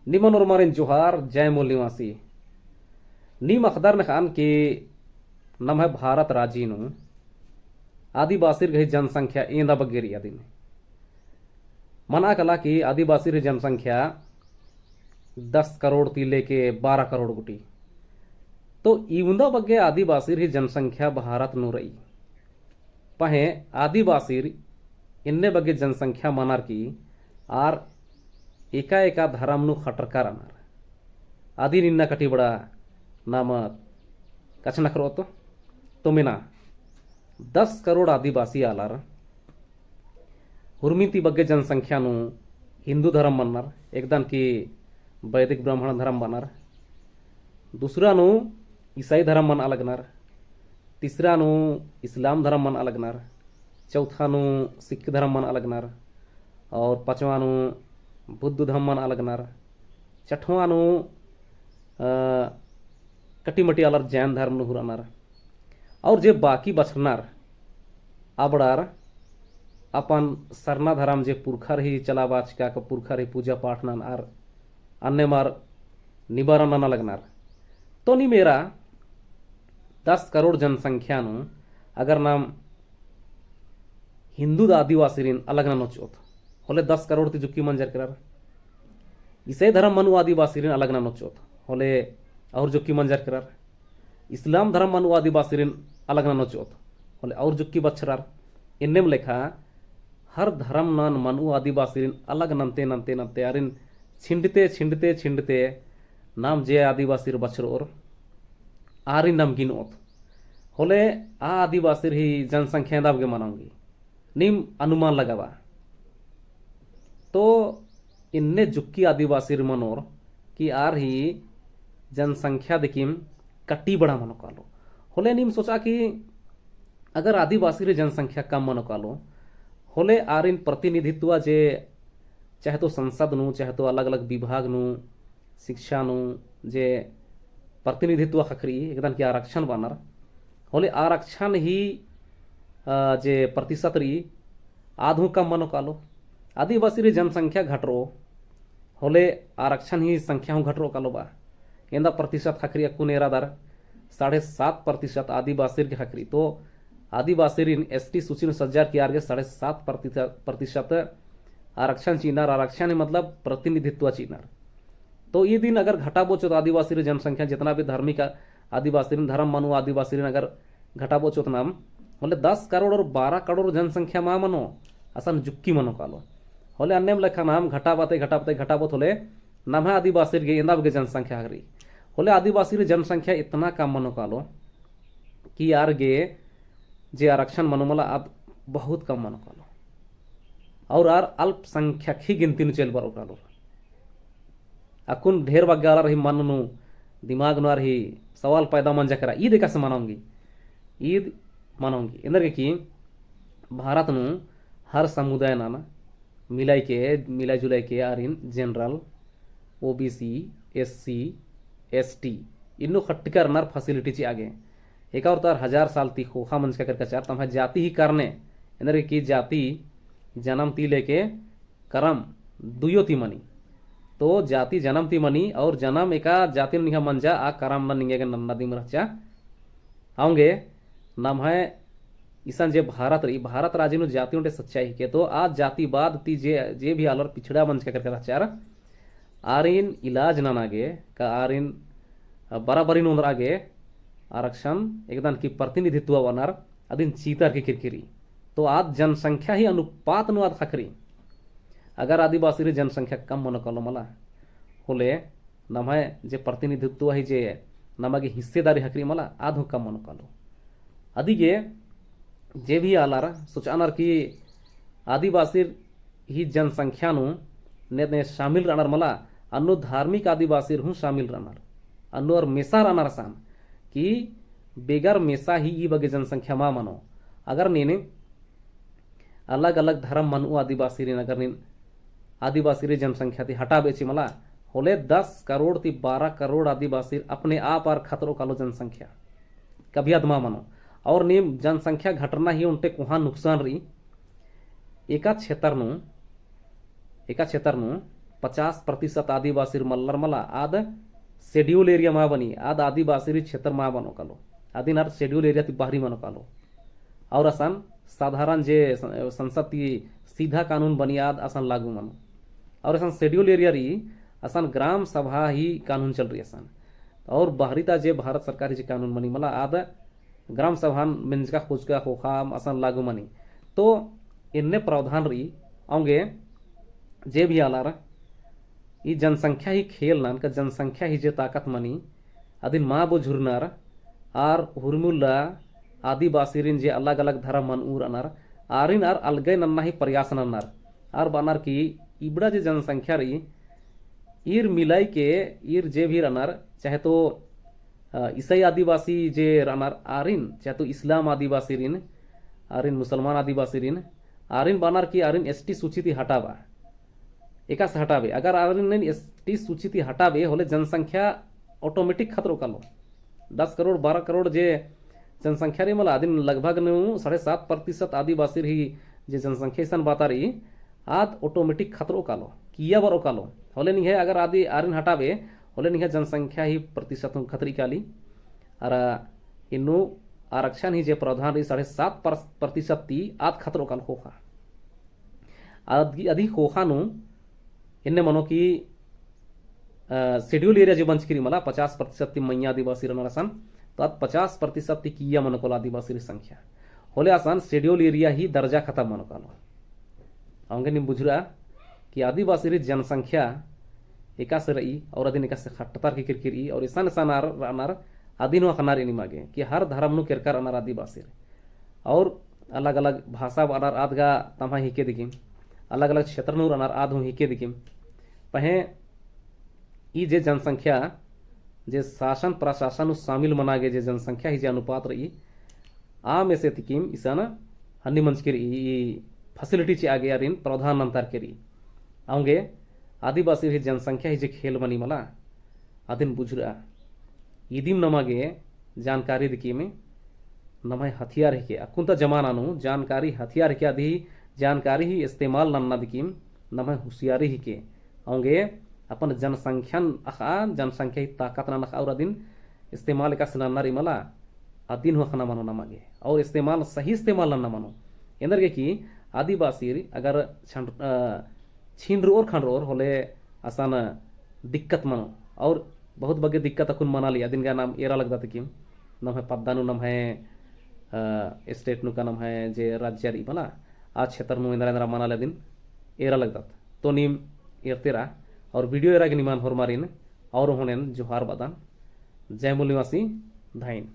निमन और मारिन जोहार जय मूल निवासी नीम अखदार ने खान के नम है भारत राजीनु आदिवासी रही जनसंख्या इंदा बगेरी आदि में मना कला की आदिवासी रही जनसंख्या 10 करोड़ ती लेके 12 करोड़ गुटी तो इवंदा बगे आदिवासी रही जनसंख्या भारत नु रही पहे आदिवासी इन्ने बगे जनसंख्या मनार की आर एका एका धर्म नु खटरकार अनार आदि निन्ना कटी बड़ा नाम कचना करो तो मिना 10 करोड़ आदिवासी आलार हुर्मिती बग्गे जनसंख्या नु हिंदू धर्म मन्नार एकदम की वैदिक ब्राह्मण धर्म बनार दूसरा नु ईसाई धर्म मन अलगनार तीसरा नु इस्लाम धर्म मन अलगनार चौथा नु सिख धर्म मन अलगनार और पांचवा नु बुद्ध धर्म मन अलगनार छठवां नु कटिमटी अलर जैन धर्म नु हुरानार और जे बाकी बचनार आबड़ार अपन सरना धर्म जे पुरखा रही चलावा चिका का पुरखा रही पूजा पाठ नान आर अन्य मार निवारण ना लगनार तो नी मेरा 10 करोड़ जनसंख्या नु अगर नाम हिंदू आदिवासी रिन अलग ना नोचोत होले 10 करोड़ ती जुक्की मंजर करार ईसाई धर्म मनु आदिवासी रिन अलग ना नोचोत होले और जुक्की मंजर करार इस्लाम धर्म मनु आदिवासी रिन अलग ना नोचोत होले और जुक्की बच्छरार इन्नेम लेखा हर धर्म नान मनु आदिवासी रिन अलग नंते नंते नंते अरिन छिंडते छिंडते छिंडते नाम जे आदिवासी बछरोर आरिन नाम गिनोत होले आ आदिवासी ही जनसंख्या दाबगे मानोंगी निम अनुमान लगावा तो इन्ने जुक्की आदिवासी मनोर कि आर ही जनसंख्या देखिम कट्टी बड़ा मनो कालो होले निम सोचा कि अगर आदिवासी रे जनसंख्या कम मनो कालो होले आर इन प्रतिनिधित्व जे चाहे तो संसद नु चाहे तो अलग अलग विभाग नु शिक्षा नु जे प्रतिनिधित्व खखरी एकदम की आरक्षण बनर होले आरक्षण ही जे प्रतिशत री आधु कम मनो कालो आदिवासी री जनसंख्या घटरो होले आरक्षण ही संख्या हूँ घटरो कालो बा इंदा प्रतिशत खखरी कुन एरादार 7.5% आदिवासी की खखरी तो आदिवासी री एसटी सूची में सज्जार किया गया 7.5% आरक्षण चीनार आरक्षण मतलब प्रतिनिधित्व चीनार तो ये दिन अगर घटाबो चो तो आदिवासी री जनसंख्या जितना भी धार्मिक आदिवासी धर्म मनु आदिवासी अगर घटाबो चो नाम होले 10 करोड़ और 12 करोड़ जनसंख्या मा मनो असन जुक्की मनो कालो होले अन्य लेखा नाम घटाबते घटाबते घटाबत होले नाम है आदिवासी गे इंदा बगे जनसंख्या हरी होले आदिवासी री जनसंख्या इतना कम मनो कालो कि यार गे जे आरक्षण मनो मला अब बहुत कम मनो कालो और आर अल्पसंख्यक ही गिनती नु चल बारो कालो अकुन ढेर बग्गाला रही मन नु दिमाग नु रही सवाल पैदा मन जकरा ईद कैसे मनाऊंगी ईद मनाऊंगी इंदर की भारत नु हर समुदाय नाना मिलाई जुलाई के आरिन जनरल ओबीसी एससी एसटी इन्नु खट्टिकर नर फैसिलिटी ची आगे एक और तार 1000 साल ती खोखा मंच का करके चार तम जाति ही करने इंदर की जाति जन्म ती लेके करम दुयो ती मनी तो जाति जन्म ती मनी और जन्म एका जाति निहा मंजा आ करम न निंगे नदी में रचा आऊंगे नाम है ईसन जे भारत रही भारत राज्य नु जातियों सच्चाई के तो आज जातिवाद ती जे भी आलर पिछड़ा मंच का करके रचार आरिन इलाज न नागे का आरिन बराबरी नोंदर आगे आरक्षण एकदम की प्रतिनिधित्व वनार अदिन चीतर की किरकिरी तो आज जनसंख्या ही अनुपात नु आद खखरी अगर आदिवासी री जनसंख्या कम मन कलो मला होले नम है जे प्रतिनिधित्व ही जे नमागे हिस्सेदारी हकरी मला आधु कम मन कलो अदिगे जे भी आलार सोचानर की आदिवासी ही जनसंख्या नु ने शामिल रहनार मला अन्नो धार्मिक आदिवासी हूँ शामिल रहनार अन्नो और मेसा रहनार साम कि बेगर मेसा ही ई बगे जनसंख्या मा मनो अगर नेने अलग अलग धर्म मनु आदिवासी रे अगर नीन आदिवासी रे जनसंख्या थी हटा बेची मला होले 10 करोड़ थी 12 करोड़ आदिवासी अपने आप और खतरो कालो जनसंख्या कभी अदमा मनो और नीम जनसंख्या घटना ही उनटे कुहा नुकसान रही एका क्षेत्र नु 50% आदिवासी मल्लर मला आद शेड्यूल एरिया मा बनी आद आदिवासी क्षेत्र मा बनो कालो आदिनार शेड्यूल एरिया ती बाहरी मनो कालो और असान साधारण जे संसद ती सीधा कानून बनी आद असान लागू मनो और असान शेड्यूल एरिया रही असान ग्राम सभा ही कानून चल रही असान और बाहरीता जे भारत सरकार जे कानून बनी मला आद ग्राम सभा मिंजका खुजका खोखाम असान लागू मनी तो इनने प्रावधान रही आऊंगे जे भी आलार ई जनसंख्या ही खेल नान का जनसंख्या ही जे ताकत मनी अदिन माँ बो झुरनार आर हुरमुल्ला आदिवासी रिन जे अलग अलग धर्म मन उर अनार आरिन आर अलगे नन्ना ही प्रयास नन्नार आर बानार की इबड़ा जे जनसंख्या रही ईर मिलाई के ईर जे भी रनार चाहे तो ईसाई आदिवासी जे रनार आरिन चाहे तो इस्लाम आदिवासी रिन आरिन मुसलमान आदिवासी रिन आरिन बानार की आरिन एसटी सूची थी हटावा एका से हटावे अगर आरिन एसटी सूची थी हटावे होले जनसंख्या ऑटोमेटिक खतरो कालो 10 करोड़ 12 करोड़ जे जनसंख्या रे मला आदिन लगभग 7.5% आदिवासी रही जे जनसंख्या सन बाता रही आद ऑटोमेटिक खतरो कालो किया बार कालो होले नहीं है अगर आदि आरिन हटावे होले नहीं है जनसंख्या ही प्रतिशत खतरी काली और इन्नु आरक्षण ही जे प्रावधान रही 7.5% ती आद खतरो काल खोखा आदि खोखा नु इन्ने मनो की शेड्यूल एरिया जे बंच मला 50% ती मैया आदिवासी रहना आसान तो आज 50% ती किया मनोकोल आदिवासी संख्या होले आसान शेड्यूल एरिया ही दर्जा खत्म मनोकालो आंगे निम बुझरा कि आदिवासी जनसंख्या एका से रही और अदिन एका से खट्टार की किरकिरी और ईसान सानार अनार आदिन व खनार इनी मागे कि हर धर्म नु किरकार अनार आदिवासी और अलग अलग भाषा अनार आदगा तमा हिके दिकिम अलग अलग क्षेत्र नु अनार आद हूँ हिके दिकिम पहे ई जे जनसंख्या जे शासन प्रशासन नु शामिल मनागे जे जनसंख्या ही जे अनुपात रही आम ऐसे तिकिम ईसाना हन्नी मंच के फैसिलिटी चे आगे यारिन प्रावधान अंतर करी आऊंगे आदिवासी ही जनसंख्या ही जे खेल बनी मला आदिन बुझरा ईदिम नमागे जानकारी दिकी में नमाय हथियार ही के अकुंता जमाना नु जानकारी हथियार के आदि जानकारी ही इस्तेमाल नन्ना दिकीम नमाय होशियारी ही के आऊंगे अपन जनसंख्या ही ताकत ना और अदिन इस्तेमाल का सनन्ना री मला अदिन हो खाना मानो नमागे और इस्तेमाल सही इस्तेमाल नन्ना मानो इंदर के की आदिवासी अगर छीन और खंड और होले आसान दिक्कत मनो और बहुत बगे दिक्कत अकुन मना लिया दिन का नाम एरा लगता किम नाम है पद्दानु नाम है स्टेट नु का नाम है जे राज्य मला आज क्षेत्र नु इंद्रा इंद्रा मना ले दिन एरा लगता तो नीम एरतेरा और वीडियो एरा के निमान होर मारिन और होनेन जोहार बादान जय मूल निवासी धाइन